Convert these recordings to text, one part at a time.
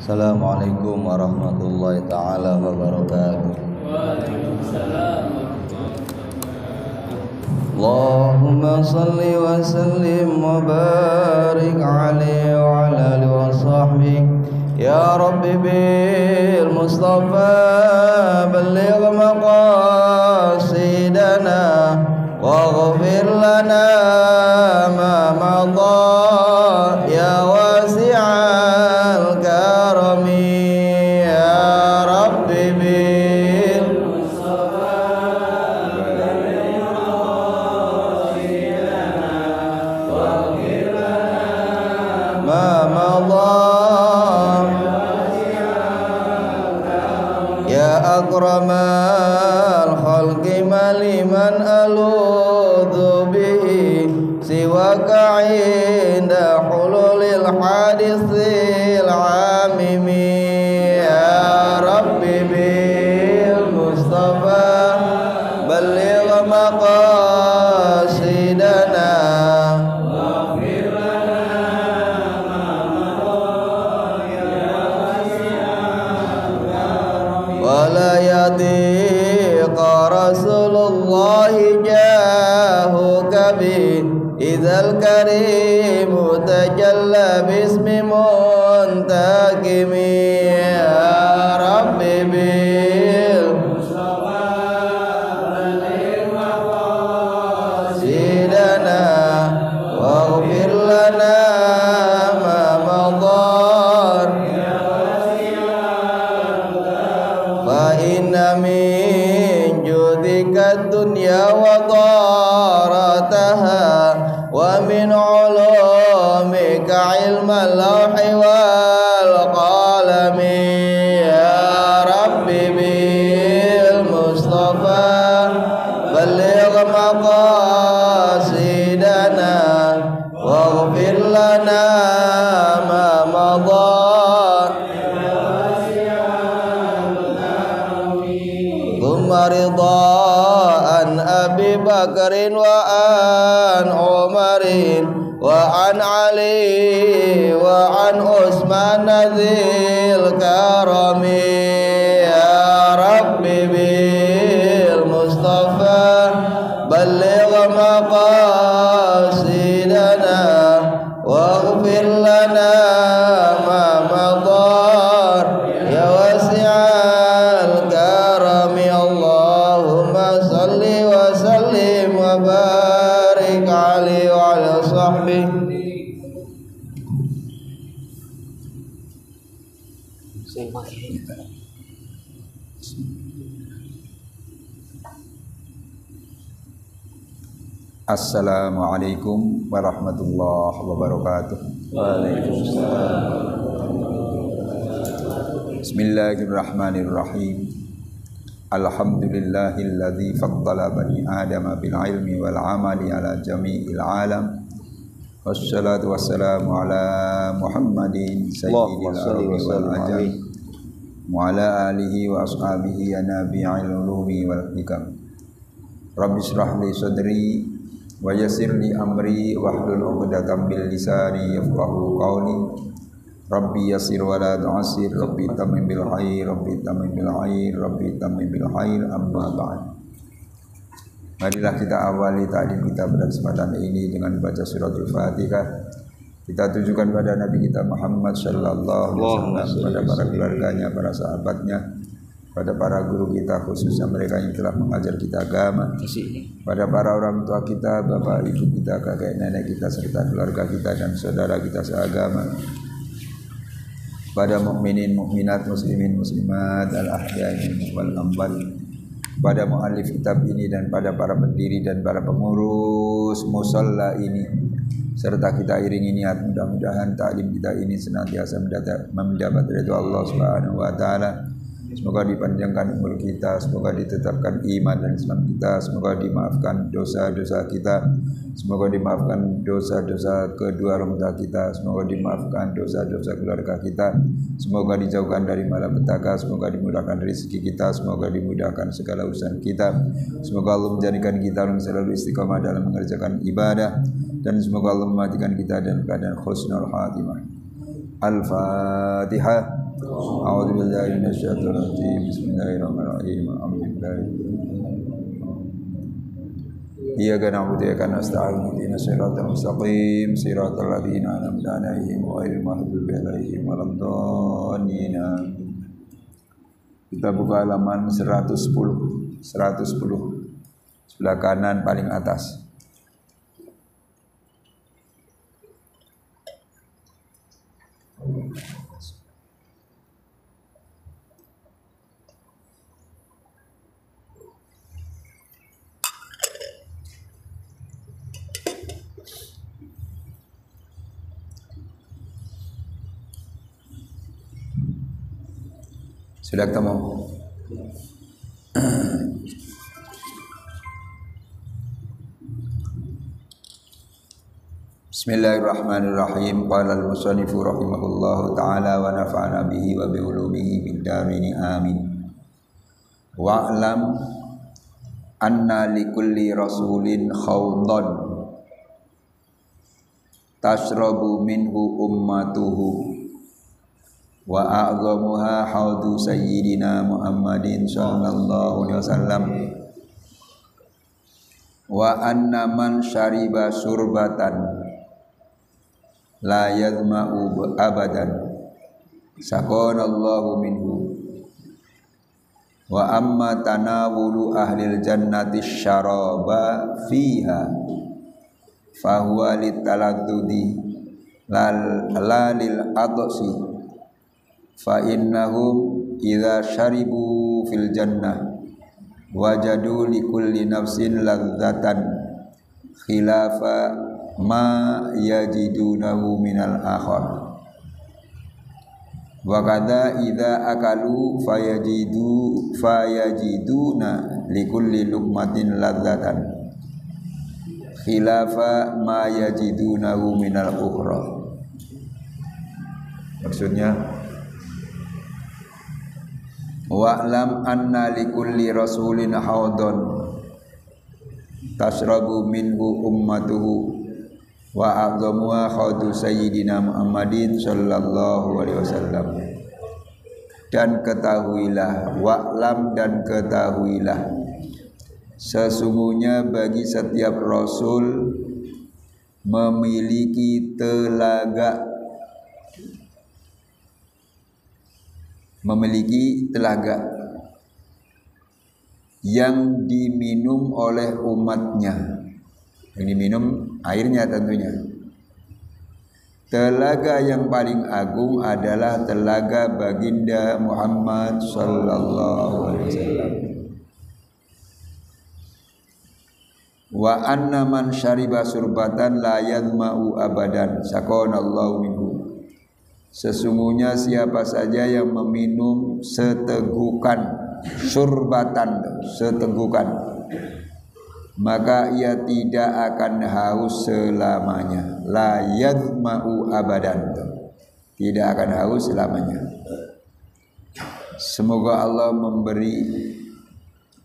Assalamualaikum warahmatullahi taala wabarakatuh. Allahumma salli wa sallim wa barik alaihi wa ala alihi wa sahbihi ya rabbi bil mustafa balligh maqasidana waghfir lana ma madha ya wasi'al karami ya rabbi bil mustafa balligh maqasidana waghfir lana ma madha ya akramal khalqi maliman aludhu bihi siwaka inda hululil hadithil amimi ya rabbi bil mustafa balligh maqasidana waghfir lana ma madha ya wasi'al karami wala yadiqa rasulullahi jahuka bi idzal karim tajalla bismi muntakimi ya rabbi bil mustafa balligh maqasidana waghfir lana ma madar fa inna min judika dunya wa darataha wa min ulumika ilmal lawhi wal qalami ya rabbi bil mustafa balligh maqasidana waghfir lana ma madha thumma ridaan Abi Bakrin wa an Umarin wa an Ali wa an Utsman dzil karami ya rabbi bil mustafa balligh maqasidana waghfir lana ma madar ya wasi'al karami Allahumma salli wa sallim wa barik alaihi wa ala sahbihi. Assalamualaikum warahmatullahi wabarakatuh. Waalaikumsalam. Bismillahirrahmanirrahim. Alhamdulillahilladzi faddala bani adama bil ilmi wal amali ala jami'il alam. Wassalatu wassalamu ala Muhammadin sayyidil arabi wal ajam wa ala alihi wa ashabihi ya nabi'il ulumi wal hikam. Rabbi shrah li sadri wa yassir li amri wahlul 'uqdatam min lisani yafqahu qawli. Rabbi yassir wa la tu'assir, Rabbi tamim bil khair, Rabbi tamim bil khair, Rabbi tamim bil khair, amma ba'd. Marilah kita awali ta'lim kita pada kesempatan ini dengan baca suratul Fatihah. Kita tujukan pada Nabi kita Muhammad sallallahu alaihi wasallam, pada para keluarganya, para sahabatnya, pada para guru kita khususnya mereka yang telah mengajar kita agama, pada para orang tua kita, bapak ibu kita, kakek nenek kita serta keluarga kita dan saudara kita seagama, pada mukminin mukminat muslimin muslimat al ahya'i wal amwat, pada muallif kitab ini dan pada para pendiri dan para pengurus musalla ini, serta kita iringi niat mudah-mudahan taklim kita ini senantiasa mendapat ridha Allah Subhanahu wa taala. Semoga dipanjangkan umur kita, semoga ditetapkan iman dan Islam kita, semoga dimaafkan dosa-dosa kita, semoga dimaafkan dosa-dosa kedua orang tua kita, semoga dimaafkan dosa-dosa keluarga kita, semoga dijauhkan dari malapetaka, semoga dimudahkan rezeki kita, semoga dimudahkan segala urusan kita, semoga Allah menjadikan kita orang selalu istiqamah dalam mengerjakan ibadah, dan semoga Allah mematikan kita dalam keadaan husnul khatimah. Al-Fatihah. A'udzu billahi minasyaitonir rajim. Bismillahirrahmanirrahim. Alhamdulillah. Iyyaka na'budu wa iyyaka nasta'in. Ihdinas siratal mustaqim. Siratal ladzina an'amta 'alaihim ghairil maghdubi 'alaihim waladdallin. Kita buka halaman 110. Sebelah kanan paling atas. Sudah ketemu? Bismillahirrahmanirrahim. Qala al-musannifu rahimahullahu ta'ala wa nafa'ana bihi wa bi ulumihi fid dharain amin. Wa'lam anna likulli rasulin khawdan tashrabu minhu ummatuhu wa a'zamuha haudu sayyidina Muhammadin sallallahu alaihi wasallam wa anna man syariba surbatan la yadma'u abadan saqanallahu minhu wa amma tanawulu ahlil jannati syaraba fiha fahuwa litaladdudi lalil adsi fa innahum idza syaribu fil jannah wajadu likulli nafsin ladzatan khilafa ma yajidunahu minal akhar wa kadza idza akalu fayajiduna likulli luqmatin ladzatan khilafa ma yajidunahu minal ukhra. Maksudnya wa'lam anna likulli rasulin haudun tashrabu minhu ummatuhu wa a'dhamuha khawdu sayyidina Muhammadin sallallahu alaihi wasallam. Dan ketahuilah, wa'lam dan ketahuilah, sesungguhnya bagi setiap rasul memiliki telaga yang diminum oleh umatnya. Yang diminum airnya tentunya. Telaga yang paling agung adalah telaga baginda Muhammad sallallahu alaihi wasallam. Wa anna man syariba surbatan la yadma'u abadan saqanallahu minhu. Sesungguhnya siapa saja yang meminum setegukan setegukan, maka ia tidak akan haus selamanya. La yadma'u abadan, tidak akan haus selamanya. Semoga Allah memberi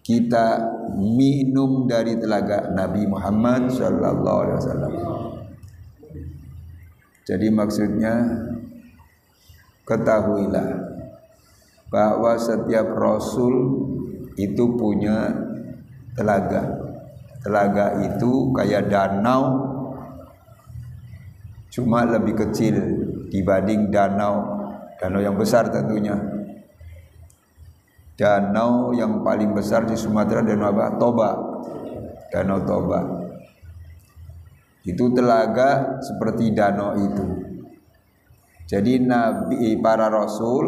kita minum dari telaga Nabi Muhammad sallallahu alaihi wasallam. Jadi maksudnya, ketahuilah bahwa setiap rasul itu punya telaga. Telaga itu kayak danau, cuma lebih kecil dibanding danau yang besar tentunya. Danau yang paling besar di Sumatera danau apa? Danau Toba. Itu telaga seperti danau itu. Jadi para rasul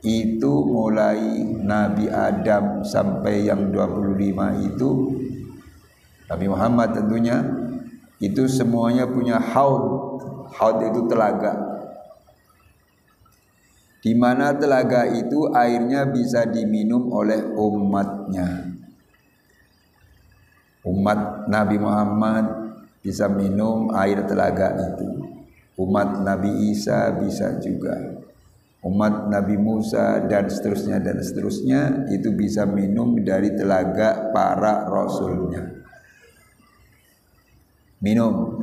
itu mulai Nabi Adam sampai yang 25 itu, Nabi Muhammad tentunya, itu semuanya punya haud. Haud itu telaga, di mana telaga itu airnya bisa diminum oleh umatnya. Umat Nabi Muhammad bisa minum air telaga itu. Umat Nabi Isa bisa juga. Umat Nabi Musa dan seterusnya itu bisa minum dari telaga para rasulnya. Minum.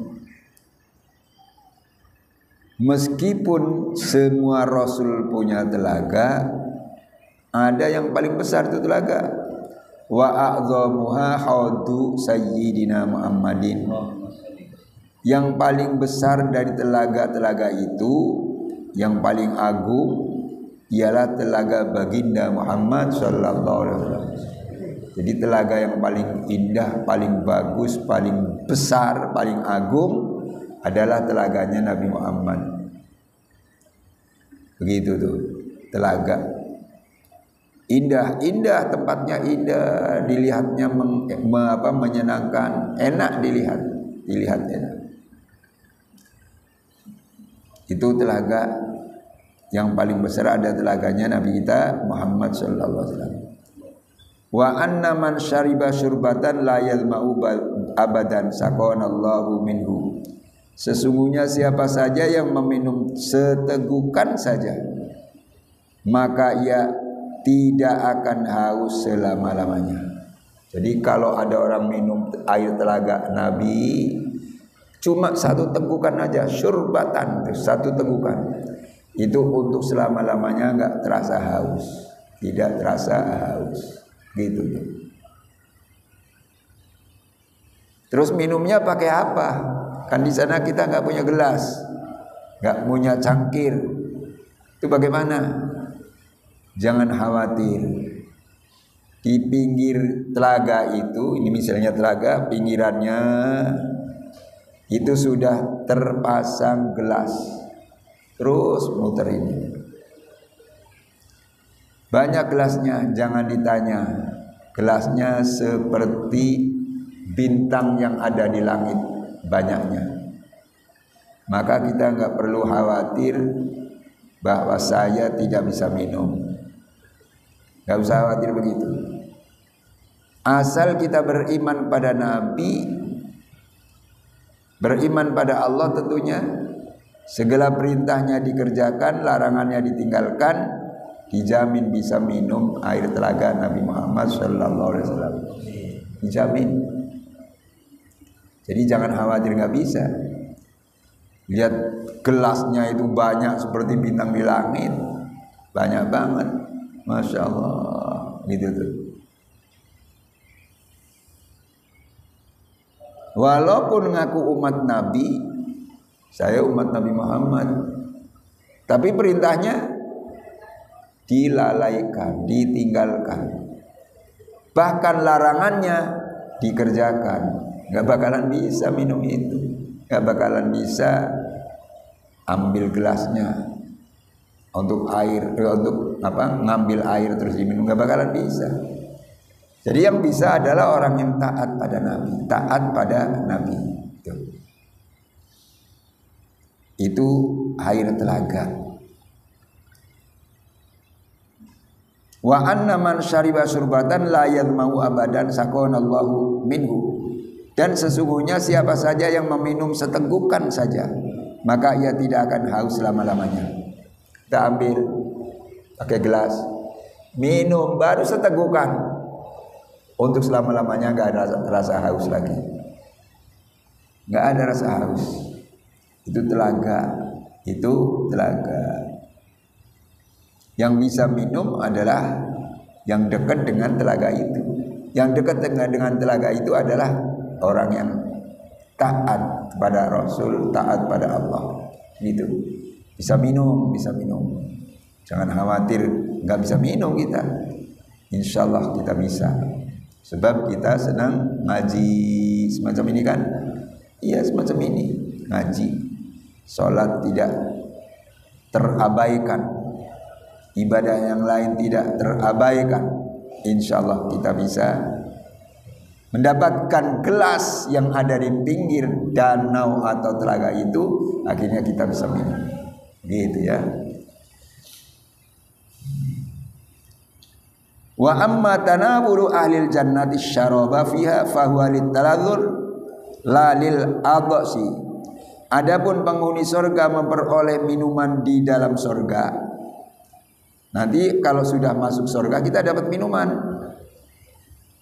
Meskipun semua rasul punya telaga, ada yang paling besar itu telaga. Wa a'dhamuha haudu sayyidina Muhammadin. Yang paling besar dari telaga-telaga itu, yang paling agung ialah telaga baginda Muhammad sallallahu alaihi wasallam. Jadi telaga yang paling indah, paling bagus, paling besar, paling agung adalah telaganya Nabi Muhammad. Begitu tuh telaga. Indah tempatnya, indah, dilihatnya menyenangkan, enak dilihat enak. Itu telaga yang paling besar, ada telaganya Nabi kita Muhammad sallallahu alaihi wasallam. Wa anna man syariba syurbatan la yalma'u abadan saqanallahu minhu. Sesungguhnya siapa saja yang meminum setegukan saja, maka ia tidak akan haus selama-lamanya. Jadi kalau ada orang minum air telaga Nabi cuma satu tegukan aja, syurbatan, satu tegukan, itu untuk selama-lamanya enggak terasa haus, tidak terasa haus, gitu. Terus minumnya pakai apa? Kan di sana kita enggak punya gelas, enggak punya cangkir. Itu bagaimana? Jangan khawatir. Di pinggir telaga itu, ini misalnya telaga, pinggirannya itu sudah terpasang gelas. Terus muter ini. Banyak gelasnya, jangan ditanya. Gelasnya seperti bintang yang ada di langit, banyaknya. Maka kita enggak perlu khawatir bahwa saya tidak bisa minum. Enggak usah khawatir begitu. Asal kita beriman pada Nabi, beriman pada Allah tentunya, segala perintahnya dikerjakan, larangannya ditinggalkan, dijamin bisa minum air telaga Nabi Muhammad sallallahu alaihi wasallam. Dijamin. Jadi jangan khawatir nggak bisa. Lihat gelasnya itu banyak seperti bintang di langit, banyak banget, masya Allah, gitu tuh. Walaupun ngaku umat Nabi, saya umat Nabi Muhammad, tapi perintahnya dilalaikan, ditinggalkan, bahkan larangannya dikerjakan. Gak bakalan bisa minum itu, gak bakalan bisa ambil gelasnya untuk air, untuk ngambil air terus diminum, gak bakalan bisa. Jadi yang bisa adalah orang yang taat pada Nabi, taat pada Nabi. Itu air telaga. Wa anna man syariba syurbatan la yadmau abadan saqanallahu minhu. Dan sesungguhnya siapa saja yang meminum setegukan saja, maka ia tidak akan haus selama-lamanya. Kita ambil pakai gelas, minum baru setegukan, untuk selama-lamanya enggak ada rasa haus lagi. Enggak ada rasa haus. Itu telaga. Itu telaga. Yang bisa minum adalah yang dekat dengan telaga itu. Yang dekat dengan telaga itu adalah orang yang taat kepada Rasul, taat pada Allah. Gitu. Bisa minum, bisa minum. Jangan khawatir enggak bisa minum kita. Insyaallah kita bisa. Sebab kita senang ngaji semacam ini kan. Iya semacam ini, ngaji, sholat tidak terabaikan, ibadah yang lain tidak terabaikan. Insyaallah kita bisa mendapatkan gelas yang ada di pinggir danau atau telaga itu, akhirnya kita bisa minum. Gitu ya. Wa amma tanawuru ahlil jannati syaraba fiha fahuwa litaladzur la lil adhsi. Adapun penghuni surga memperoleh minuman di dalam surga. Nanti kalau sudah masuk surga kita dapat minuman,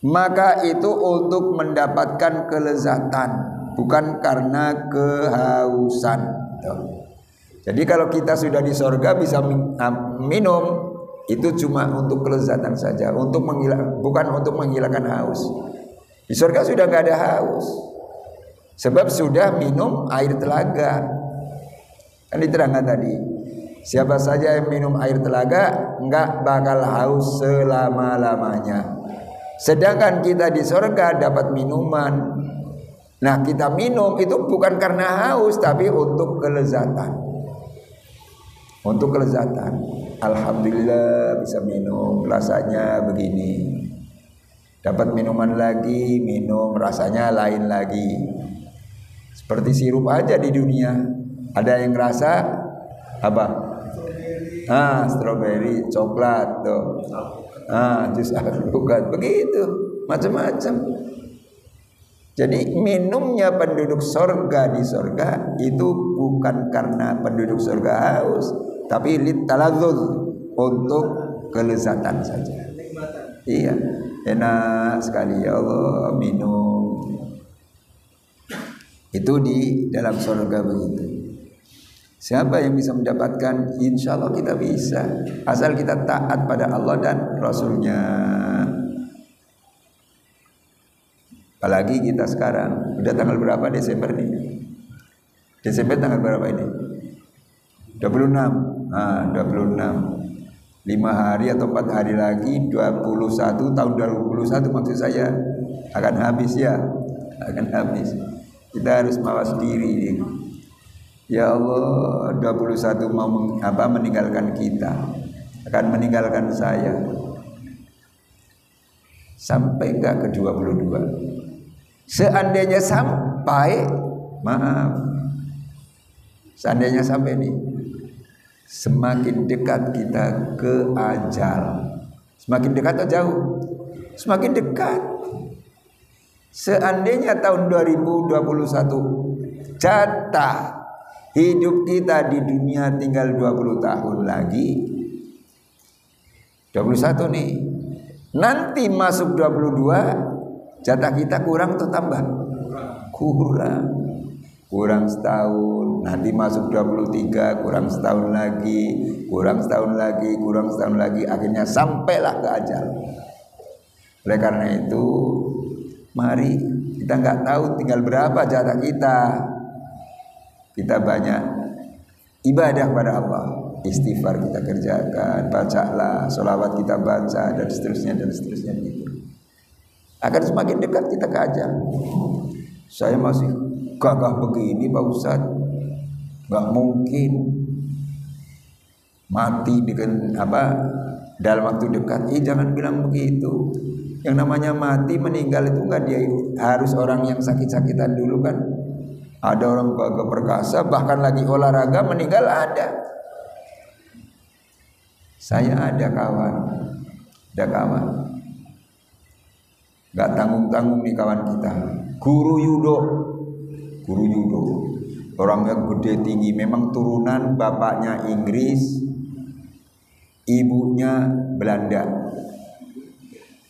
maka itu untuk mendapatkan kelezatan, bukan karena kehausan. Jadi kalau kita sudah di surga bisa minum, itu cuma untuk kelezatan saja, bukan untuk menghilangkan haus. Di surga sudah nggak ada haus, sebab sudah minum air telaga. Kan diterangkan tadi, siapa saja yang minum air telaga nggak bakal haus selama-lamanya. Sedangkan kita di surga dapat minuman. Nah, kita minum itu bukan karena haus, tapi untuk kelezatan. Untuk kelezatan. Alhamdulillah bisa minum, rasanya begini. Dapat minuman lagi, minum rasanya lain lagi. Seperti sirup aja di dunia. Ada yang rasa apa? Strawberry, coklat tuh. Jus alpukat, begitu, macam-macam. Jadi minumnya penduduk surga di surga itu bukan karena penduduk surga haus, tapi litaladzuz, untuk kelezatan saja. Iya, enak sekali ya Allah minum. Itu di dalam surga begitu. Siapa yang bisa mendapatkan? Insya Allah kita bisa, asal kita taat pada Allah dan Rasulnya. Apalagi kita sekarang udah tanggal berapa Desember nih? Desember tanggal berapa ini? 26. 26. 5 hari atau 4 hari lagi 21 tahun 2021 maksud saya akan habis ya. Akan habis. Kita harus mawas diri. Ya Allah, 21 mau meninggalkan kita. Akan meninggalkan saya. Sampai enggak ke 22? Seandainya sampai, maaf, seandainya sampai nih, semakin dekat kita ke ajal. Semakin dekat atau jauh? Semakin dekat. Seandainya tahun 2021 jatah hidup kita di dunia tinggal 20 tahun lagi, 21 nih, nanti masuk 22, jatah kita kurang atau tambah? Kurang setahun. Nanti masuk 23, kurang setahun lagi, kurang setahun lagi, kurang setahun lagi, akhirnya sampailah ke ajal. Oleh karena itu, mari, kita nggak tahu tinggal berapa jatah kita. Kita banyak ibadah pada Allah, istighfar kita kerjakan, bacalah, sholawat kita baca, dan seterusnya begitu. Akan semakin dekat kita ke ajal. Saya masih gagah begini Pak Ustadz, nggak mungkin mati dengan dalam waktu dekat. Jangan bilang begitu. Yang namanya mati, meninggal itu nggak dia harus orang yang sakit-sakitan dulu kan. Ada orang gagah perkasa bahkan lagi olahraga meninggal ada. Saya ada kawan. Gak tanggung-tanggung nih kawan kita, guru judo, orangnya gede tinggi, memang turunan bapaknya Inggris, ibunya Belanda,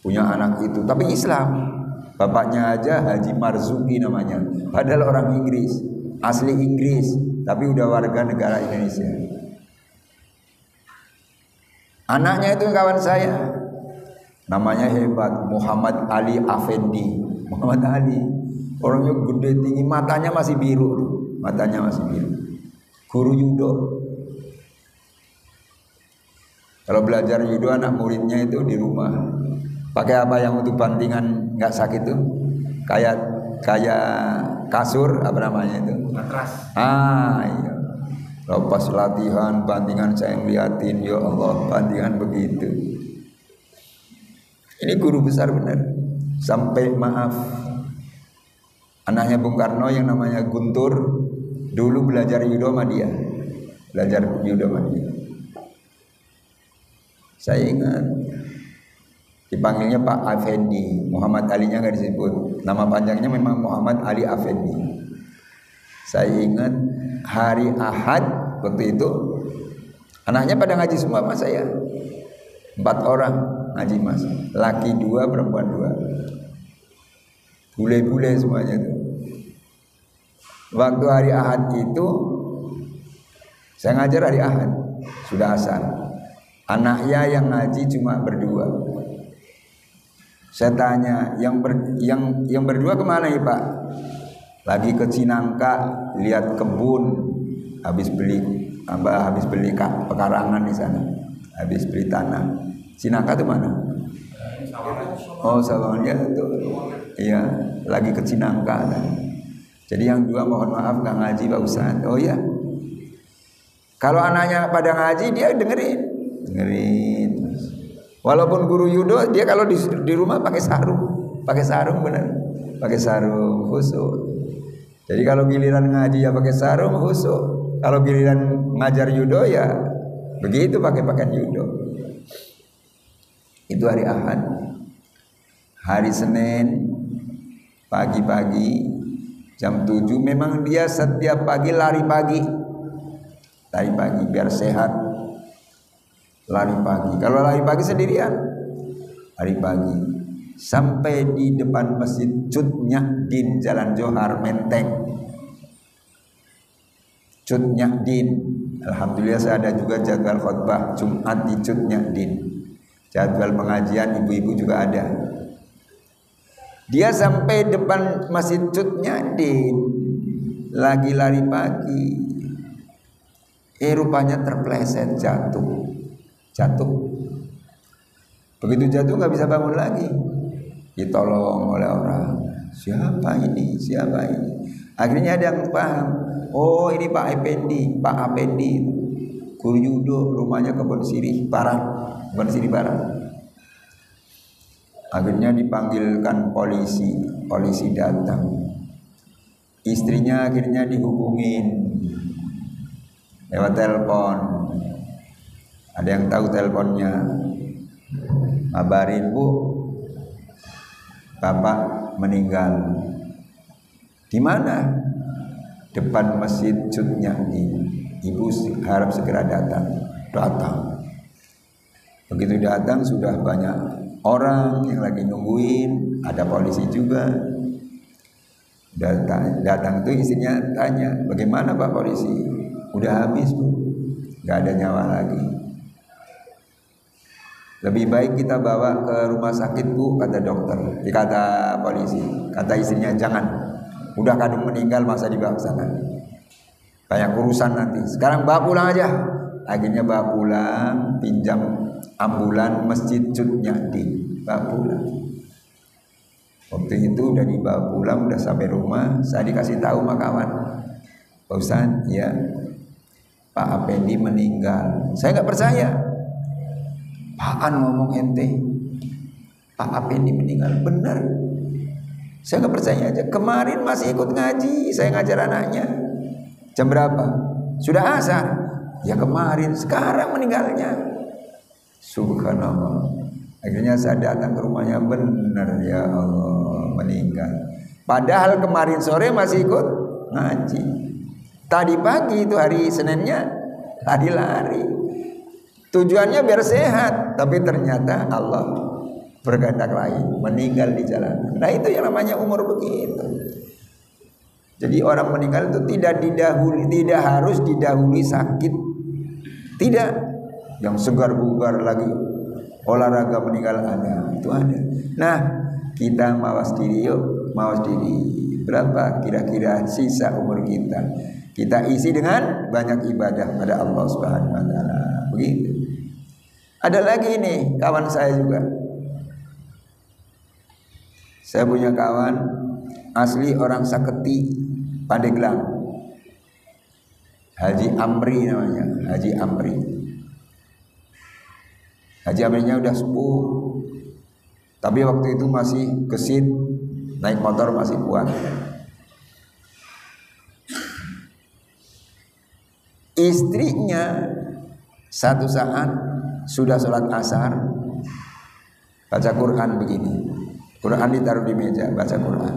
punya anak itu, tapi Islam, bapaknya aja Haji Marzuki namanya, padahal orang Inggris, asli Inggris, tapi udah warga negara Indonesia. Anaknya itu kawan saya, namanya hebat, Muhammad Ali Afendi. Muhammad Ali, orangnya gede tinggi, matanya masih biru. Guru judo. Kalau belajar judo anak muridnya itu di rumah pakai apa yang untuk bantingan nggak sakit tuh? Kayak kasur apa namanya itu? Matras. Iya. Lepas latihan bantingan saya ngeliatin, ya Allah, bantingan begitu. Ini guru besar benar. Sampai maaf, anaknya Bung Karno yang namanya Guntur dulu belajar judo sama dia. Saya ingat dipanggilnya Pak Afendi, Muhammad Ali-nya nggak disebut. Nama panjangnya memang Muhammad Ali Afendi. Saya ingat hari Ahad waktu itu anaknya pada ngaji semua mas saya, 4 orang ngaji mas, laki 2 perempuan 2, bule-bule semuanya tuh. Waktu hari Ahad itu Saya ngajar hari Ahad, sudah asar. Anaknya yang ngaji cuma berdua. Saya tanya, yang berdua kemana ya Pak? Lagi ke Cinangka, lihat kebun, habis beli pekarangan di sana, habis beli tanah. Cinangka itu mana? Oh, Sawangan itu. Iya, lagi ke Cinangka. Jadi yang dua mohon maaf nggak ngaji Pak Ustaz. Oh ya. Kalau anaknya pada ngaji dia dengerin. Walaupun guru judo dia kalau di rumah pakai sarung benar, pakai sarung khusyuk. Jadi kalau giliran ngaji ya pakai sarung khusyuk. Kalau giliran ngajar judo ya begitu pakai pakaian judo. Itu hari Ahad. Hari Senin pagi-pagi jam 7 memang dia setiap pagi lari pagi biar sehat. Lari pagi. Kalau lari pagi sendirian, lari pagi sampai di depan Masjid Cut Nyahdin Jalan Johar Menteng. Cut Nyahdin. Alhamdulillah saya ada juga jadwal khutbah Jumat di Cut Nyahdin. Jadwal pengajian ibu-ibu juga ada. Dia sampai depan Masjid Cut Nyahdin lagi lari pagi. Rupanya terpleset jatuh. Begitu jatuh nggak bisa bangun lagi. Ditolong oleh orang. Siapa ini? Akhirnya ada yang paham. Oh ini Pak Apendi, guru judo, rumahnya Kebon Sirih Barat. Akhirnya dipanggilkan polisi datang. Istrinya akhirnya dihubungin lewat telepon. Ada yang tahu teleponnya? Kabarin Bu, Bapak meninggal. Di mana? Depan Masjid Cut Nyahdin. Ibu harap segera datang. Begitu datang sudah banyak orang yang lagi nungguin, ada polisi juga. Datang tuh istrinya tanya, bagaimana Pak polisi? Udah habis Bu, gak ada nyawa lagi. Lebih baik kita bawa ke rumah sakit Bu, kata dokter. Kata polisi, kata istrinya jangan. Udah kadung meninggal masa dibawa ke sana. Banyak urusan nanti. Sekarang bawa pulang aja. Akhirnya bawa pulang, pinjam ambulan Masjid Cut Nyahdin. Bawa pulang. Waktu itu udah dibawa pulang, udah sampai rumah. Saya dikasih tahu sama kawan, Pak Ustaz, ya Pak Apendi meninggal. Saya nggak percaya. Apaan ngomong ente? Pak Apendi meninggal, benar. Saya nggak percaya aja. Kemarin masih ikut ngaji, saya ngajar anaknya. Jam berapa? Sudah asar. Ya kemarin, sekarang meninggalnya. Subhanallah. Akhirnya saya datang ke rumahnya, benar ya Allah meninggal. Padahal kemarin sore masih ikut ngaji. Tadi pagi itu hari Seninnya lari. Tujuannya biar sehat, tapi ternyata Allah berkehendak lain, meninggal di jalan. Nah itu yang namanya umur begitu. Jadi orang meninggal itu tidak harus didahului sakit. Tidak. Yang segar bugar lagi olahraga meninggal ada, itu ada. Nah kita mawas diri yuk, mawas diri. Berapa kira-kira sisa umur kita? Kita isi dengan banyak ibadah pada Allah Subhanahu wa taala. Begitu. Ada lagi nih kawan saya juga. Saya punya kawan asli orang Saketi, Pandeglang. Haji Amri namanya, Haji Amri. Haji Amrinya udah sepuh. Tapi waktu itu masih gesit, naik motor masih kuat. Istrinya satu saat sudah sholat asar baca Quran begini. Quran ditaruh di meja, baca Quran.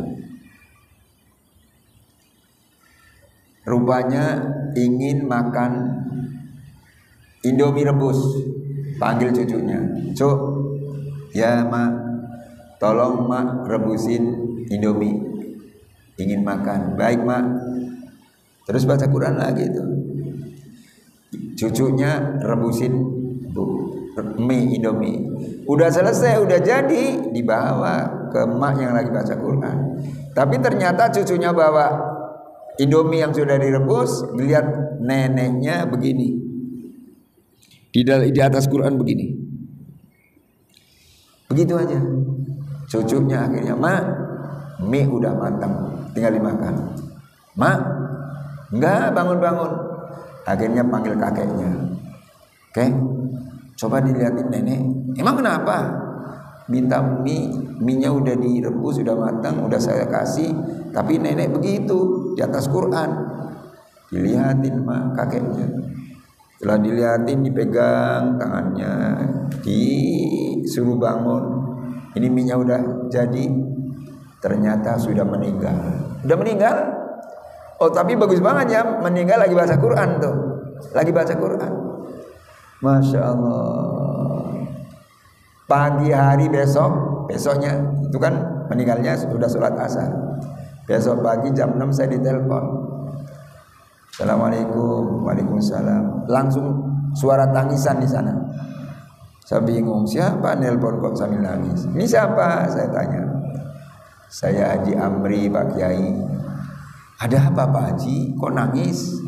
Rupanya ingin makan Indomie rebus. Panggil cucunya, Cuk, ya mak, tolong mak rebusin Indomie. Ingin makan. Baik mak. Terus baca Quran lagi itu. cucunya rebusin mie Indomie. Udah selesai, udah jadi, dibawa ke emak yang lagi baca Quran. Tapi ternyata cucunya bawa Indomie yang sudah direbus, lihat neneknya begini. Di atas Quran begini. Begitu aja. Cucunya akhirnya, "Mak, mie udah matang, tinggal dimakan." "Mak, enggak, bangun-bangun." Akhirnya panggil kakeknya. "Oke, coba dilihatin nenek. Emang kenapa? Minta mie-nya udah direbus, udah matang, udah saya kasih, tapi nenek begitu di atas Quran." Dilihatin mak kakeknya. Setelah dilihatin, dipegang tangannya, disuruh bangun. Ini mie-nya udah jadi. Ternyata sudah meninggal. Udah meninggal? Oh, tapi bagus banget ya, meninggal lagi baca Quran tuh. Lagi baca Quran. Masya Allah. Pagi hari besoknya itu kan meninggalnya sudah sholat asar. Besok pagi jam 6 saya ditelepon. "Assalamualaikum." "Waalaikumsalam." Langsung suara tangisan di sana. Saya bingung, siapa nelpon kok sambil nangis? "Ini siapa?" saya tanya. "Saya Haji Amri, Pak Kiai." "Ada apa Pak Haji? Kok nangis?"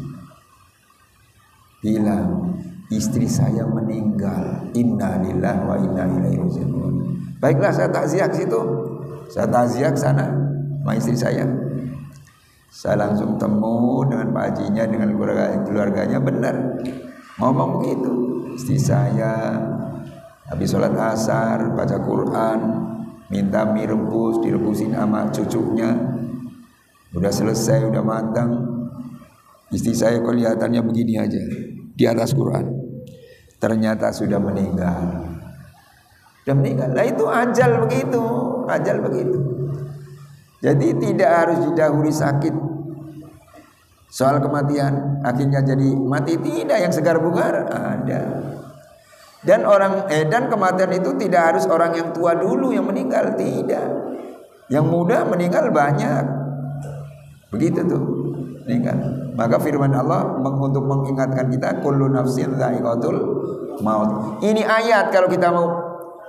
Bilang, "Istri saya meninggal. Inna lillahi wa inna ilaihi raji'un." Baiklah, saya takziah ke situ. Saya takziah ke sana sama istri saya. Saya langsung temu dengan Pak Hajinya, dengan keluarganya. Benar ngomong begitu. Istri saya habis sholat asar baca Quran, minta mie rebus, direbusin sama cucunya. Udah selesai, udah matang. Istri saya kelihatannya begini aja di atas Quran. Ternyata sudah meninggal. Sudah meninggal. Lah itu ajal begitu, ajal begitu. Jadi tidak harus didahului sakit. Soal kematian akhirnya jadi mati, tidak. Yang segar bugar ada. Dan dan kematian itu tidak harus orang yang tua dulu yang meninggal, tidak. Yang muda meninggal banyak. Begitu tuh meninggal. Maka firman Allah untuk mengingatkan kita, kullu nafsin dha'iqatul maut. Ini ayat kalau kita mau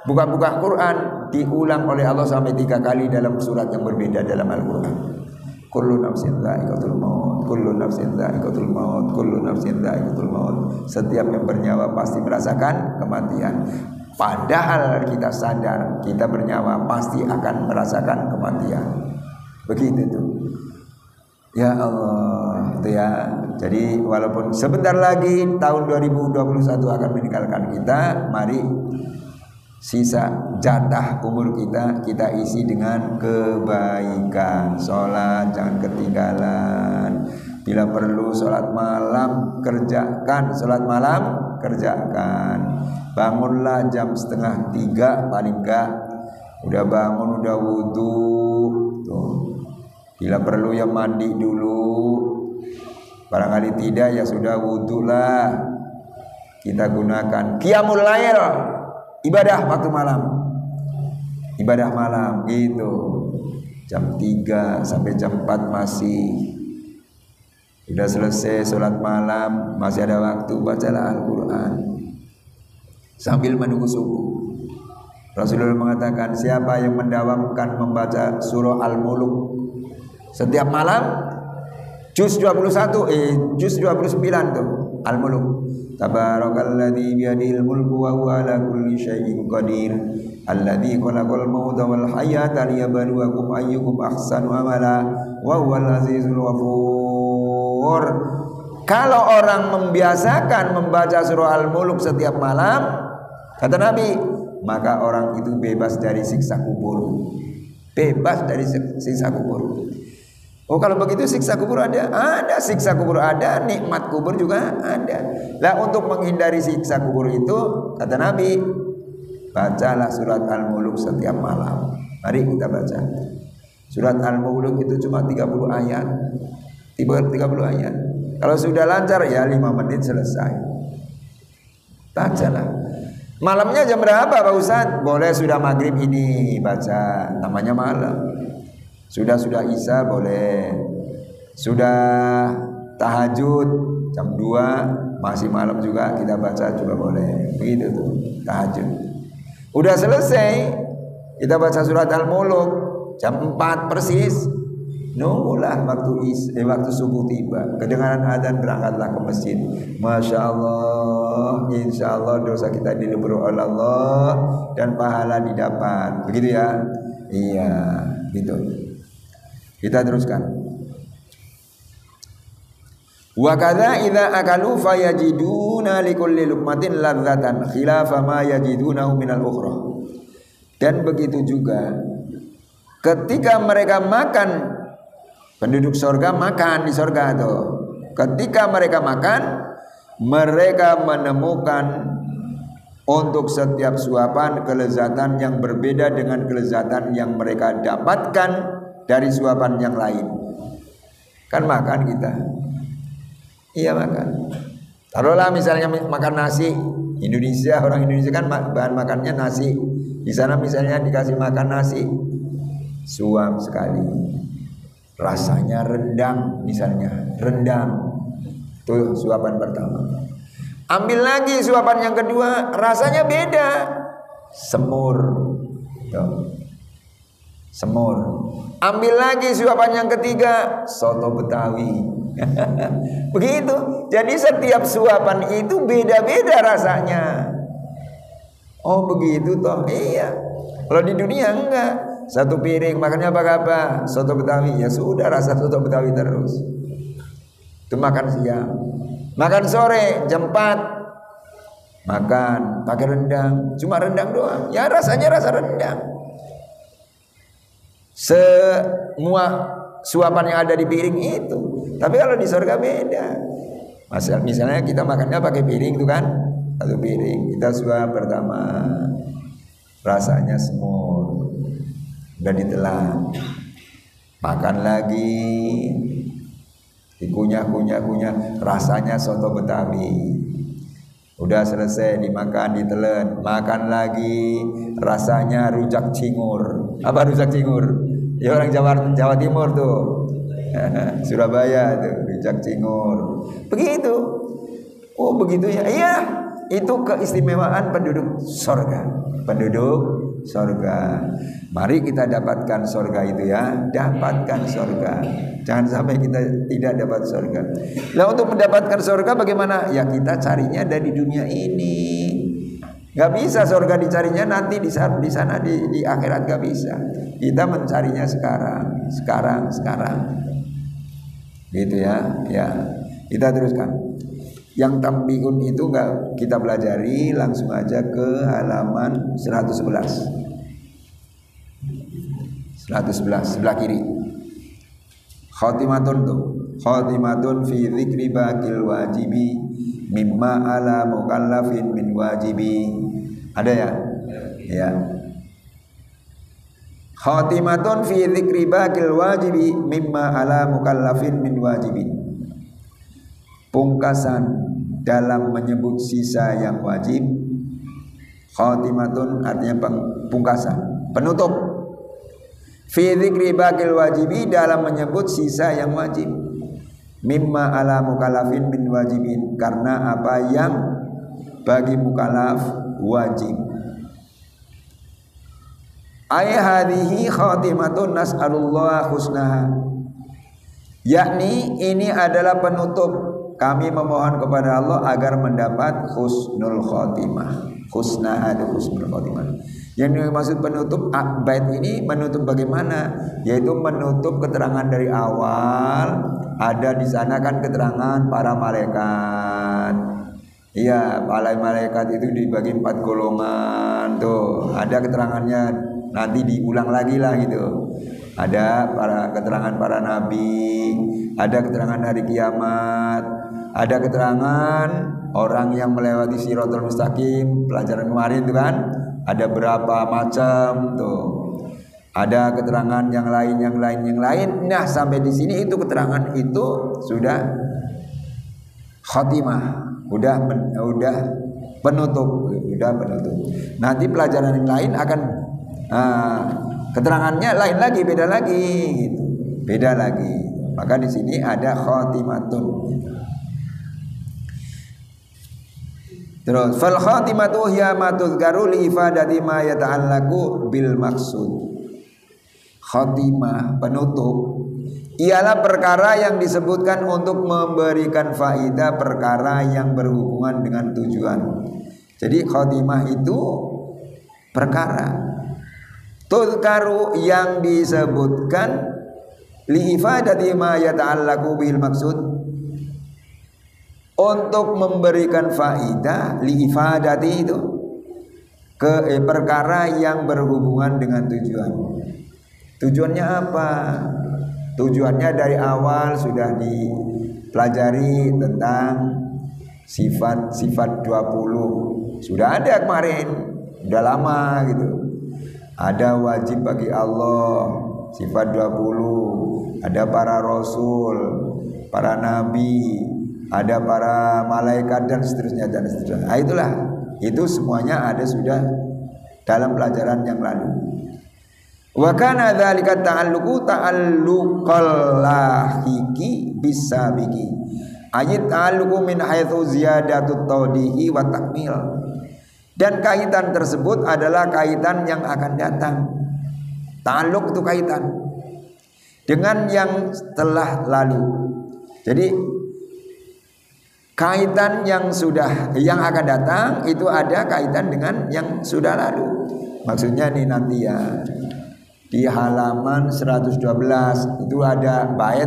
buka-buka Quran diulang oleh Allah sampai 3 kali dalam surat yang berbeda dalam Al-Quran. Kullu nafsin dha'iqatul maut, kullu nafsin dha'iqatul maut, kullu nafsin dha'iqatul maut. Setiap yang bernyawa pasti merasakan kematian. Padahal kita sadar kita bernyawa pasti akan merasakan kematian. Begitu tuh. Ya Allah, itu ya. Jadi walaupun sebentar lagi tahun 2021 akan meninggalkan kita, mari sisa jatah umur kita isi dengan kebaikan. Sholat jangan ketinggalan. Bila perlu sholat malam kerjakan, sholat malam kerjakan. Bangunlah jam 2:30 paling enggak. Udah bangun, udah wudhu tuh. Bila perlu ya mandi dulu. Barangkali tidak ya sudah wudhu lah. Kita gunakan qiyamul lail, ibadah waktu malam. Ibadah malam gitu. Jam 3 sampai jam 4 masih. Sudah selesai sholat malam, masih ada waktu, bacalah Al-Quran sambil menunggu subuh. Rasulullah mengatakan, siapa yang mendawamkan membaca surah Al-Muluk setiap malam, juz 29 tuh Al-Muluk. Tabarakalladzi biyadihil mulku wa huwa ala kulli syai'in qadir. Alladzi khalaqal mauta wal hayata liyabluwakum ayyukum ahsanu amala wa huwal azizul ghafur. Kalau orang membiasakan membaca surah Al-Muluk setiap malam, kata Nabi, maka orang itu bebas dari siksa kubur. Bebas dari siksa kubur. Oh, kalau begitu siksa kubur ada? Ada siksa kubur ada, nikmat kubur juga ada. Lah untuk menghindari siksa kubur itu, kata Nabi, bacalah surat Al-Muluk setiap malam. Mari kita baca. Surat Al-Muluk itu cuma 30 ayat. 30 ayat. Kalau sudah lancar ya 5 menit selesai. Bacalah. Malamnya jam berapa Pak Ustadz? Boleh sudah maghrib ini baca, namanya malam. Sudah Isya boleh. Sudah tahajud jam 2 masih malam juga kita baca juga boleh. Begitu tuh tahajud. Udah selesai kita baca surat Al-Mulk jam 4 persis. Nunggulah waktu subuh tiba. Kedengaran adzan berangkatlah ke masjid. Masya Allah, insya Allah dosa kita dilebur oleh Allah dan pahala didapat. Begitu ya? Iya, gitu. Kita teruskan. Wa kadza idza akalu fayajiduna likulli luqmatin ladzatan khilafa ma yajidunahu minal ukhra. Dan begitu juga ketika mereka makan, penduduk surga makan di surga itu. Ketika mereka makan, mereka menemukan untuk setiap suapan kelezatan yang berbeda dengan kelezatan yang mereka dapatkan dari suapan yang lain. Kan makan kita. Iya makan. Taruhlah misalnya makan nasi. Indonesia, orang Indonesia kan bahan makannya nasi. Di sana misalnya dikasih makan nasi, suam sekali. Rasanya rendang misalnya, rendang. Itu suapan pertama. Ambil lagi suapan yang kedua, rasanya beda. Semur. Tuh. Semur. Ambil lagi suapan yang ketiga, soto Betawi. Begitu. Jadi setiap suapan itu beda-beda rasanya. Oh begitu toh. Iya. Kalau di dunia enggak. Satu piring makannya apa? Soto Betawi. Ya sudah rasa soto Betawi terus. Itu makan siang. Makan sore jam 4. Makan pakai rendang. Cuma rendang doang. Ya rasanya rasa rendang. Semua suapan yang ada di piring itu. Tapi kalau di surga beda. Misalnya kita makannya pakai piring itu kan. Satu piring. Kita suap pertama. Rasanya semur. Udah ditelan, makan lagi, dikunyah, rasanya soto Betawi. Udah selesai dimakan, ditelan, makan lagi, rasanya rujak cingur. Apa rujak cingur? Ya orang Jawa Timur tuh, Surabaya tuh, rujak cingur. Begitu. Oh begitu ya? Iya, itu keistimewaan penduduk surga. Penduduk surga. Mari kita dapatkan surga itu ya. Dapatkan surga. Jangan sampai kita tidak dapat surga. Nah untuk mendapatkan surga bagaimana? Ya kita carinya dari dunia ini. Gak bisa surga dicarinya nanti di sana di akhirat gak bisa. Kita mencarinya sekarang. Gitu ya. Ya. Kita teruskan. Yang tambiun itu enggak kita pelajari, langsung aja ke halaman 111 sebelah kiri. Khatimatun fi dzikri baqil wajibi mimma ala mukallafin min wajibi. Ada ya? Ya. Khatimatun fi dzikri baqil wajibi mimma ala mukallafin min wajibi. Pungkasan dalam menyebut sisa yang wajib. Khatimatun artinya pungkasan, penutup. Fi dzikri baqil wajibi dalam menyebut sisa yang wajib. Mimma ala mukallafin min wajibin, karena apa yang bagi mukallaf wajib. Ay hadhihi khatimatun nas'alullah husnaha. Yakni ini adalah penutup. Kami memohon kepada Allah agar mendapat husnul khotimah. Husnah ada husnul khotimah. Yang dimaksud penutup bait ini menutup bagaimana? Yaitu menutup keterangan dari awal. Ada di sana kan keterangan para malaikat. Iya, para malaikat itu dibagi 4 golongan. Tuh, ada keterangannya nanti diulang lagi lah gitu. Ada keterangan para nabi, ada keterangan hari kiamat, ada keterangan orang yang melewati Shirathul Mustaqim, pelajaran kemarin itu kan, ada berapa macam tuh. Ada keterangan yang lain. Nah, sampai di sini itu keterangan itu sudah khatimah, udah penutup. Nanti pelajaran yang lain akan keterangannya lain lagi, beda lagi gitu. Beda lagi. Maka di sini ada khatimatun. Terus fal khatimatu hiya ma tuzkaru li ifadati ma yata'allaqu bil maksud. Khatimah, penutup, ialah perkara yang disebutkan untuk memberikan faedah perkara yang berhubungan dengan tujuan. Jadi khatimah itu perkara tuzkaru yang disebutkan li ifadati ma yata'allaqu bil maksud, untuk memberikan faedah, li ifadati itu ke perkara yang berhubungan dengan tujuan. Tujuannya apa? Tujuannya dari awal sudah dipelajari tentang sifat-sifat 20. Sudah ada kemarin, udah lama gitu. Ada wajib bagi Allah sifat 20, ada para rasul, para nabi, ada para malaikat dan seterusnya dan seterusnya. Nah, itulah, itu semuanya ada sudah dalam pelajaran yang lalu. Wa kana dzalika ta'alluqu ta'alluqal lahiqi bisabiqi. Ayat ta'alluqu min haitsu ziyadatut tawdihi wa takmil. Dan kaitan tersebut adalah kaitan yang akan datang. Ta'alluq itu kaitan dengan yang telah lalu. Jadi kaitan yang akan datang itu ada kaitan dengan yang sudah lalu. Maksudnya nih nanti ya, di halaman 112 itu ada bait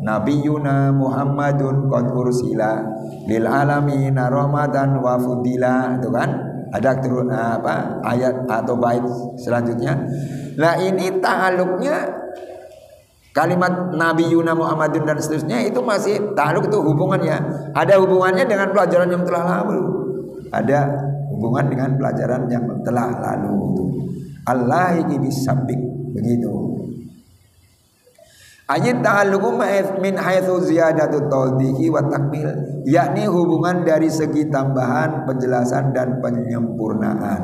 Nabiyuna Muhammadun qad ursila lil alamin rahmatan wa fudila, itu kan ada ayat atau bait selanjutnya. Nah, ini ta'alluqnya kalimat Nabiyuna Muhammadun dan seterusnya itu masih ta'alluq, itu hubungannya. Ada hubungannya dengan pelajaran yang telah lalu. Ada hubungan dengan pelajaran yang telah lalu. Allahi bisabik, begitu. Ayat ta'alluqu min haitsu ziyadatut tawdihi wa takmil, yakni hubungan dari segi tambahan, penjelasan dan penyempurnaan.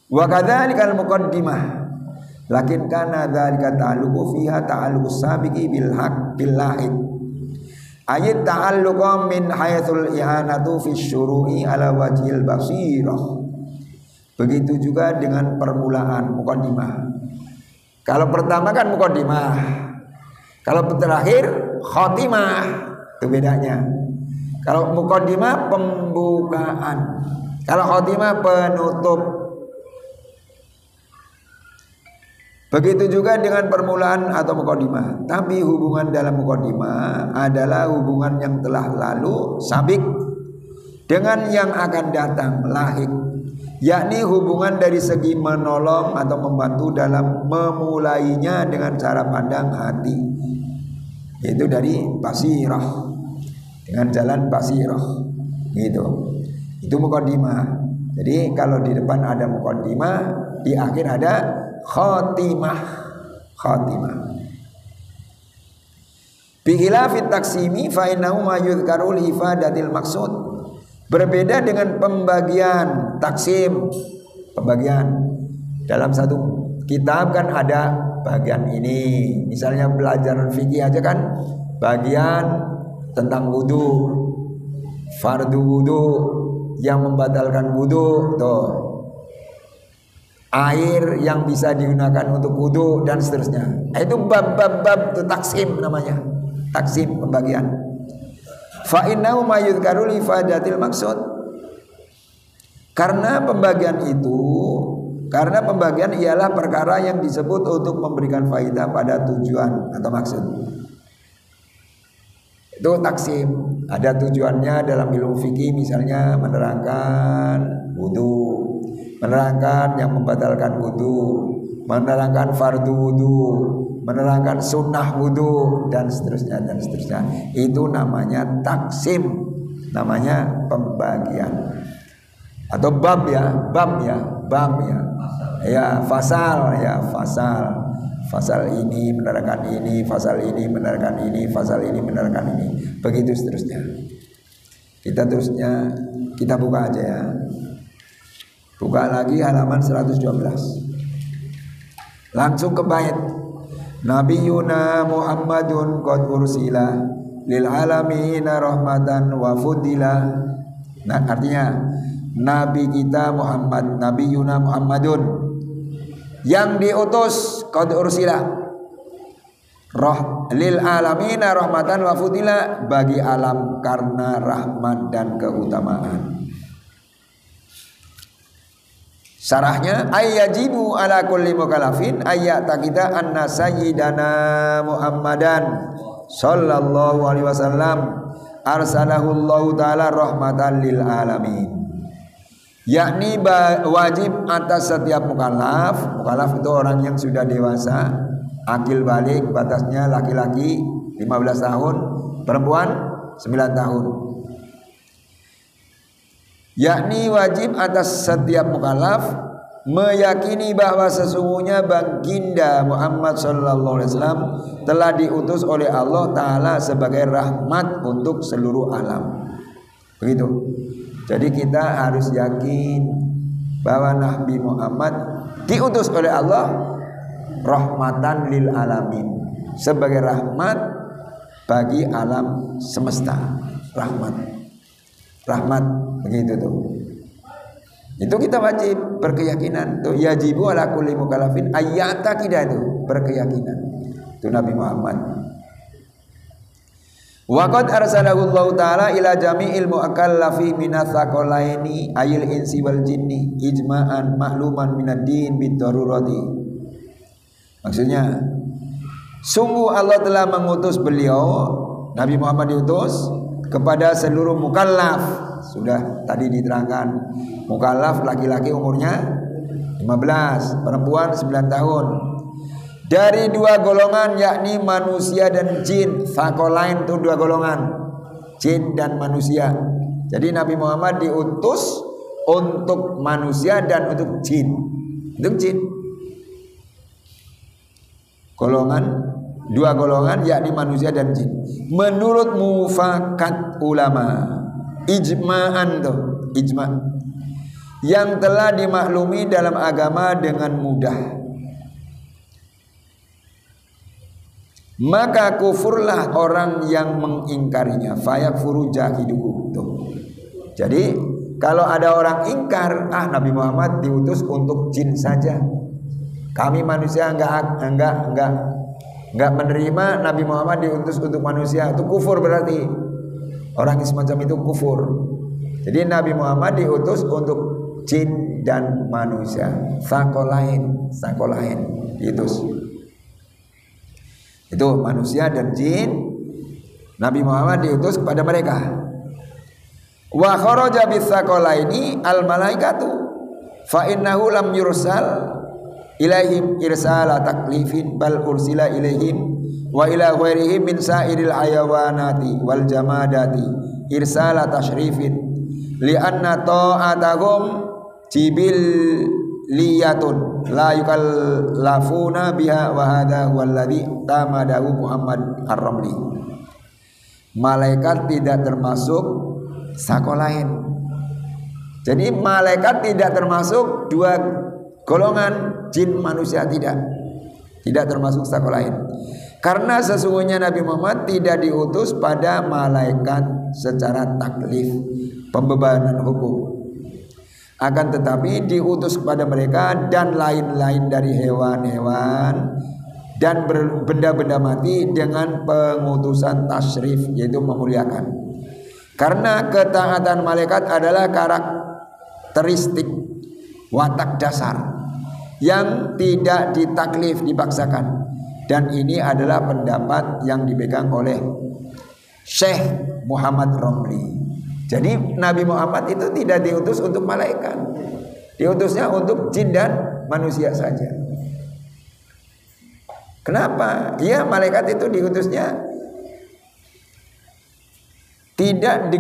Wa kadzalikal muqaddimah, lakin kana dzalika ta'alluqu fiha ta'alluqus sabiqi bil haqq bil lahiq. Ayat ta'alluqu min haitsul i'anatu fi syuru'i ala wajhil basirah. Begitu juga dengan permulaan muqaddimah. Kalau pertama kan muqaddimah, kalau terakhir khatimah, itu bedanya. Kalau muqaddimah pembukaan, kalau khatimah penutup. Begitu juga dengan permulaan atau muqaddimah. Tapi hubungan dalam muqaddimah adalah hubungan yang telah lalu, sabik, dengan yang akan datang, lahik, yakni hubungan dari segi menolong atau membantu dalam memulainya dengan cara pandang hati, yaitu dari basirah, dengan jalan basirah, gitu. Itu muqaddimah. Jadi kalau di depan ada muqaddimah, di akhir ada khatimah. Bi khilafit taksimi fa innahu ma yuzkaru li ifadatil maqsud. Berbeda dengan pembagian taksim. Pembagian dalam satu kitab kan ada bagian ini. Misalnya pelajaran fikih aja kan bagian tentang wudu, fardu wudu, yang membatalkan wudu, tuh, air yang bisa digunakan untuk wudu dan seterusnya. Itu bab-bab itu taksim namanya. Taksim, pembagian. Fa innahu ma yuzkaru li ifadatil maksud. Karena pembagian ialah perkara yang disebut untuk memberikan faedah pada tujuan atau maksud. Itu taksim. Ada tujuannya dalam ilmu fikih, misalnya menerangkan wudu, menerangkan yang membatalkan wudu, menerangkan fardu wudu, menerangkan sunnah wudu dan seterusnya dan seterusnya. Itu namanya taksim, namanya pembagian. Atau bab ya. Ya, fasal. Fasal ini menerangkan ini, fasal ini menerangkan ini, fasal ini menerangkan ini. Begitu seterusnya. Kita buka aja ya. Buka lagi halaman 112. Langsung ke bait. Nabiyuna Muhammadun qad ursila lil alamina rahmatan wa fudila. Nah, artinya nabi kita Muhammad, nabiyuna Muhammadun, yang diutus qad ursila lil alamina rahmatan wa fudila, bagi alam karena rahmat dan keutamaan. Sarahnya ayyajibu ala kulli mukallafin ayyata kita anna sayyidana Muhammadan sallallahu alaihi wasallam arsalahu Allah taala rahmatan lil alamin. Yakni wajib atas setiap mukallaf. Mukallaf itu orang yang sudah dewasa, akil balik, batasnya laki-laki 15 tahun, perempuan 9 tahun. Yakni wajib atas setiap mukallaf meyakini bahwa sesungguhnya baginda Muhammad sallallahu alaihi wasallam telah diutus oleh Allah taala sebagai rahmat untuk seluruh alam. Begitu. Jadi kita harus yakin bahwa Nabi Muhammad diutus oleh Allah rahmatan lil alamin, sebagai rahmat bagi alam semesta. Rahmat begitu tuh. Itu kita wajib berkeyakinan tuh, yajibu ala kulli mukallafin ayyata kita itu berkeyakinan. Itu Nabi Muhammad. Wa qad arsalahu Allah taala ila jami'il mukallafi minats tsaqalaini ayil insi wal jinni ijma'an ma'luman minad din bid darurati. Maksudnya sungguh Allah telah mengutus beliau, Nabi Muhammad diutus kepada seluruh mukallaf. Sudah tadi diterangkan, mukallaf laki-laki umurnya 15, perempuan 9 tahun. Dari dua golongan, yakni manusia dan jin. Tsaqalain itu dua golongan, jin dan manusia. Jadi Nabi Muhammad diutus untuk manusia dan untuk jin. Untuk jin. Dua golongan yakni manusia dan jin. Menurut mufakat ulama, ijma'an tuh, ijma' yang telah dimaklumi dalam agama dengan mudah. Maka kufurlah orang yang mengingkarinya, fayakfuru jahiduhu tuh. Jadi kalau ada orang ingkar, Nabi Muhammad diutus untuk jin saja, kami manusia enggak menerima Nabi Muhammad diutus untuk manusia, itu kufur berarti. Orang semacam itu kufur. Jadi Nabi Muhammad diutus untuk jin dan manusia. Tsaqalain diutus. Itu manusia dan jin, Nabi Muhammad diutus kepada mereka. Wa kharaja bis tsaqalaini al malaikatu fa innahu lam yursal ilaihim irsala taklifin bal ursila ilaihim wa ila ghairihim min sa'iril hayawanati wal jamadati irsala tashrifin li anna ta'atahum jibiliyatun la yukallafuna biha wa hadha walladhi tamadahu Muhammad ar-Ramli. Malaikat tidak termasuk tsaqalain. Jadi malaikat tidak termasuk dua golongan, jin manusia tidak termasuk tsaqalain. Karena sesungguhnya Nabi Muhammad tidak diutus pada malaikat secara taklif, pembebanan hukum. Akan tetapi diutus kepada mereka dan lain-lain dari hewan-hewan dan benda-benda mati dengan pengutusan tasyrif, yaitu memuliakan. Karena ketaatan malaikat adalah karakteristik watak dasar yang tidak ditaklif, dipaksakan. Dan ini adalah pendapat yang dipegang oleh Syekh Muhammad Romli. Jadi Nabi Muhammad itu tidak diutus untuk malaikat, diutusnya untuk jin dan manusia saja. Kenapa? Ya, malaikat itu diutusnya tidak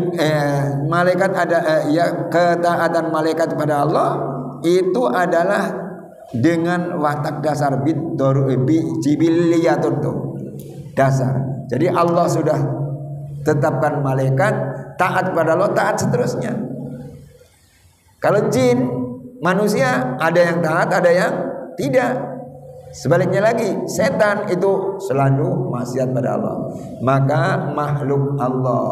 malaikat ada ketaatan malaikat kepada Allah itu adalah dengan watak dasar jibiliyatun tuh, dasar. Jadi Allah sudah tetapkan malaikat taat kepada Allah, taat seterusnya. Kalau jin manusia ada yang taat, ada yang tidak. Sebaliknya lagi, setan itu selalu maksiat pada Allah. Maka makhluk Allah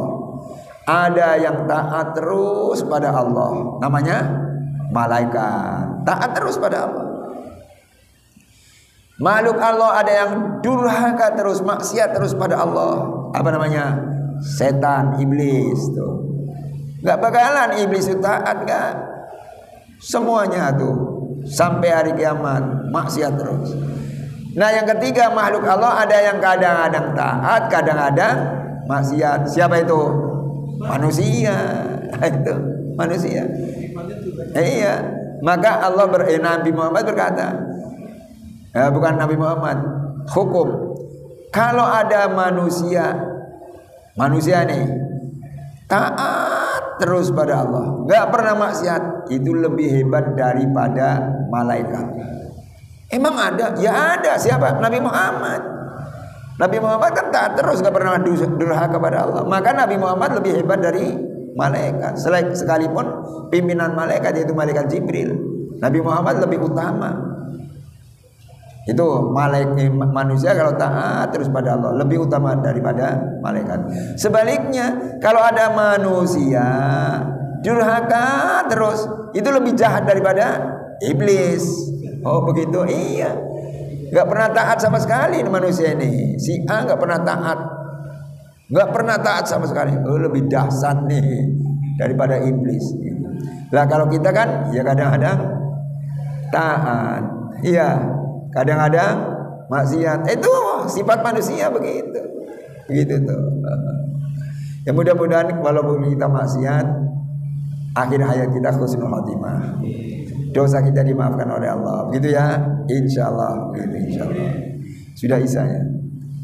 ada yang taat terus pada Allah, namanya malaikat, taat terus pada Allah. Makhluk Allah ada yang durhaka terus, maksiat terus pada Allah, apa namanya? Setan, iblis tuh. Gak bakalan iblis itu taat, gak. Semuanya tuh sampai hari kiamat maksiat terus. Nah yang ketiga, makhluk Allah ada yang kadang-kadang taat, kadang-kadang maksiat. Siapa itu? Manusia. Itu manusia. Iya. Maka Allah Nabi Muhammad berkata, bukan Nabi Muhammad, hukum. Kalau ada manusia nih taat terus pada Allah, nggak pernah maksiat, itu lebih hebat daripada malaikat. Emang ada? Ya ada. Siapa? Nabi Muhammad. Nabi Muhammad kan taat terus, gak pernah durhaka kepada Allah. Maka Nabi Muhammad lebih hebat dari malaikat. Sekalipun pimpinan malaikat yaitu malaikat Jibril, Nabi Muhammad lebih utama. Itu manusia kalau taat terus pada Allah lebih utama daripada malaikat. Sebaliknya kalau ada manusia durhaka terus, itu lebih jahat daripada iblis. Oh begitu, iya. Gak pernah taat sama sekali manusia ini. Si A gak pernah taat, gak pernah taat sama sekali. Oh lebih dahsyat nih daripada iblis. Lah kalau kita kan ya kadang-kadang taat, iya, kadang-kadang maksiat. Itu sifat manusia begitu. Begitu tuh. Ya mudah-mudahan walaupun kita maksiat, akhir hayat kita husnul khotimah, dosa kita dimaafkan oleh Allah, begitu ya, insyaallah, begitu insyaallah. Sudah isanya,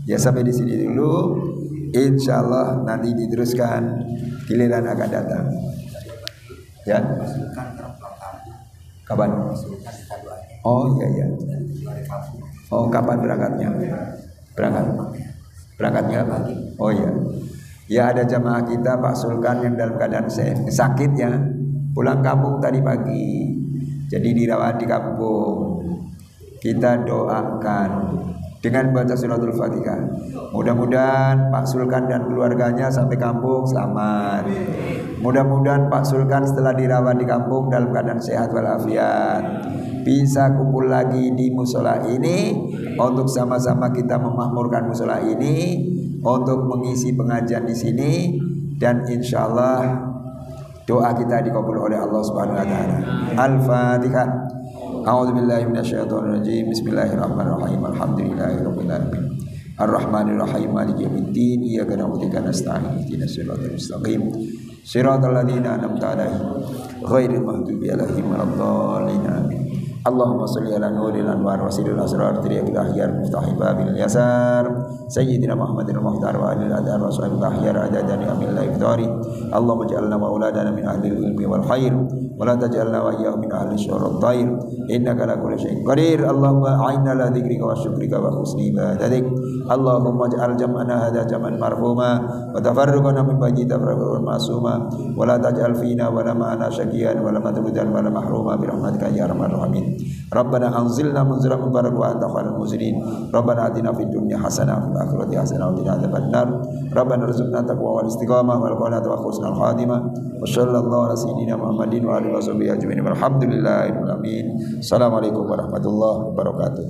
ya sampai di sini dulu, insyaallah nanti diteruskan giliran akan datang. Ya, kapan? Oh iya. Oh kapan berangkatnya? Berangkatnya apa? Oh iya. Ya ada jamaah kita Pak Sulkan yang dalam keadaan sakit ya, pulang kampung tadi pagi. Jadi dirawat di kampung. Kita doakan dengan baca suratul Fatihah. Mudah-mudahan Pak Sulkan dan keluarganya sampai kampung selamat. Mudah-mudahan Pak Sulkan setelah dirawat di kampung dalam keadaan sehat walafiat, bisa kumpul lagi di musola ini untuk sama-sama kita memakmurkan musola ini, untuk mengisi pengajian di sini, dan insyaallah doa kita dikabul oleh Allah Subhanahu wa taala. Al-Fatihah. A'udzubillahi minasyaitonir rajim. Bismillahirrahmanirrahim. Alhamdulillahirabbil alamin. Arrahmanirrahim. Maliki yaumiddin. Iyyaka na'budu wa iyyaka nasta'in. Ihdinas siratal mustaqim. Siratal ladzina an'amta 'alaihim ghairil maghdubi 'alaihim waladdallin. Allahumma shalli ala nuril anwar wa sirril asrar tiriyakil ahyar mustahib bil yasar sayyidina Muhammadin al-muhtar wa alil adhar wa sahbihi ahyar adadani amil la iftari. Allahumma ja'alna mauladana min ahli ilmi wal khair wa la taj'alna wa iyyahum min ahli syarril dhair innaka ala kulli syai'in qadir. Allahumma a'inna ala dzikrika wa syukrika wa husni ibadatik. Allahumma ja'al jam'ana hadha jam'an marhuma wa tafarruqana min ba'di tafarruqan ma'suma wa la taj'al fina wa la ma'ana syaqiyan wa la matrudan wa la mahruma bi rahmatika ya arhamar rahimin. Rabbana anzilna munziran mubarak wa anta khairul munzilin. Rabbana atina fid dunya hasanah wa fil akhirati hasanah wa qina adzabannar. Rabbana rzuqna taqwa wal istiqamah wal qanata wa husnul khatimah. Wa sallallahu ala sayyidina Muhammadin wa alihi washabihi ajmain. Walhamdulillahirabbil alamin. Assalamualaikum warahmatullahi wabarakatuh.